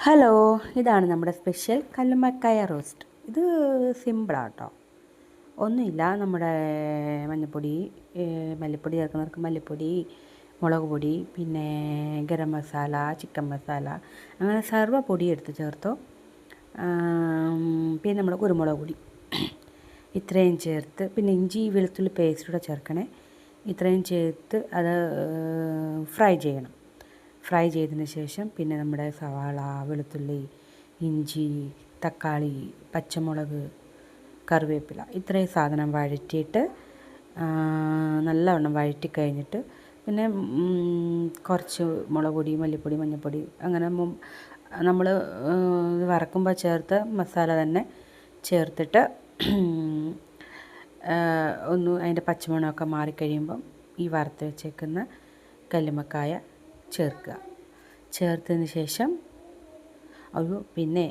Hello, ഇതാണ് നമ്മുടെ special കല്ലുമ്മക്കായ roast. ഇത് സിമ്പിളാണ് കേട്ടോ. ഒന്നുമില്ല, നമ്മുടെ മഞ്ഞൾപ്പൊടി, മല്ലിപ്പൊടി ചേർക്കുന്നവർക്ക് മല്ലിപ്പൊടി, മുളക് പൊടി, പിന്നെ ഗരം മസാല, ചിക്കൻ മസാല, അങ്ങനെ സർവ്വ പൊടി എടുത്ത് ചേർത്തോ. പിന്നെ നമ്മുടെ കുരുമുളക് പൊടി ഇത്രയും ചേർത്ത്, പിന്നെ ഇഞ്ചി വെളുത്തുള്ളി പേസ്റ്റൂടെ ചേർക്കണേ. ഇത്രയും ചേർത്ത് അത് ഫ്രൈ ചെയ്യണം. ഫ്രൈ ചെയ്തതിന് ശേഷം പിന്നെ നമ്മുടെ സവാള, വെളുത്തുള്ളി, ഇഞ്ചി, തക്കാളി, പച്ചമുളക്, കറിവേപ്പില ഇത്രയും സാധനം വഴറ്റിയിട്ട് നല്ലവണ്ണം വഴറ്റി കഴിഞ്ഞിട്ട് പിന്നെ കുറച്ച് മുളക് പൊടി, മല്ലിപ്പൊടി, മഞ്ഞൾപ്പൊടി അങ്ങനെ നമ്മൾ വറക്കുമ്പോൾ ചേർത്ത മസാല തന്നെ ചേർത്തിട്ട് ഒന്ന് അതിൻ്റെ പച്ചമണമൊക്കെ മാറിക്കഴിയുമ്പം ഈ വറുത്ത് വെച്ചേക്കുന്ന കല്ലുമ്മക്കായ ചേർത്തതിന് ശേഷം പിന്നെ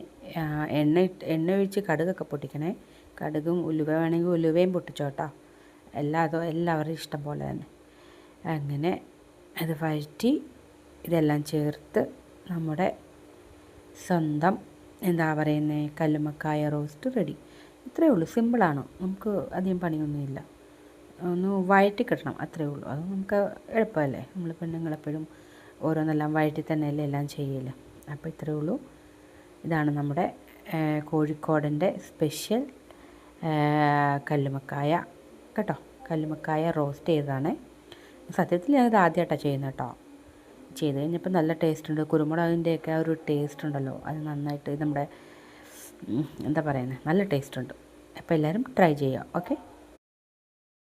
എണ്ണ ഒഴിച്ച് കടുകൊക്കെ പൊട്ടിക്കണേ. കടുകും ഉലുവ വേണമെങ്കിൽ ഉലുവയും പൊട്ടിച്ചോട്ടോ. എല്ലാവരും ഇഷ്ടം പോലെ തന്നെ. അങ്ങനെ അത് വഴറ്റി ഇതെല്ലാം ചേർത്ത് നമ്മുടെ സ്വന്തം എന്താ പറയുന്നത് കല്ലുമ്മക്കായ റോസ്റ്റ് റെഡി. ഇത്രയേ ഉള്ളൂ. സിമ്പിളാണ്. നമുക്ക് അധികം പണിയൊന്നുമില്ല. ഒന്ന് വഴറ്റി കിട്ടണം, അത്രയേ ഉള്ളൂ. അത് നമുക്ക് എളുപ്പമല്ലേ. നമ്മൾ പെണ്ണുങ്ങളെപ്പോഴും ഓരോന്നെല്ലാം വഴറ്റി തന്നെയല്ലേ എല്ലാം ചെയ്യില്ല. അപ്പോൾ ഇത്രയേ ഉള്ളൂ. ഇതാണ് നമ്മുടെ കോഴിക്കോടിൻ്റെ സ്പെഷ്യൽ കല്ലുമ്മക്കായ കേട്ടോ. കല്ലുമ്മക്കായ റോസ്റ്റ് ചെയ്തതാണ്. സത്യത്തിൽ ഞാനിത് ആദ്യമായിട്ടാണ് ചെയ്യുന്നത് കേട്ടോ. ചെയ്ത് കഴിഞ്ഞപ്പോൾ നല്ല ടേസ്റ്റ് ഉണ്ട്. കുരുമുളകിൻ്റെയൊക്കെ ആ ഒരു ടേസ്റ്റ് ഉണ്ടല്ലോ, അത് നന്നായിട്ട് നമ്മുടെ എന്താ പറയുന്നത്, നല്ല ടേസ്റ്റ് ഉണ്ട്. അപ്പോൾ എല്ലാവരും ട്രൈ ചെയ്യുക. ഓക്കെ.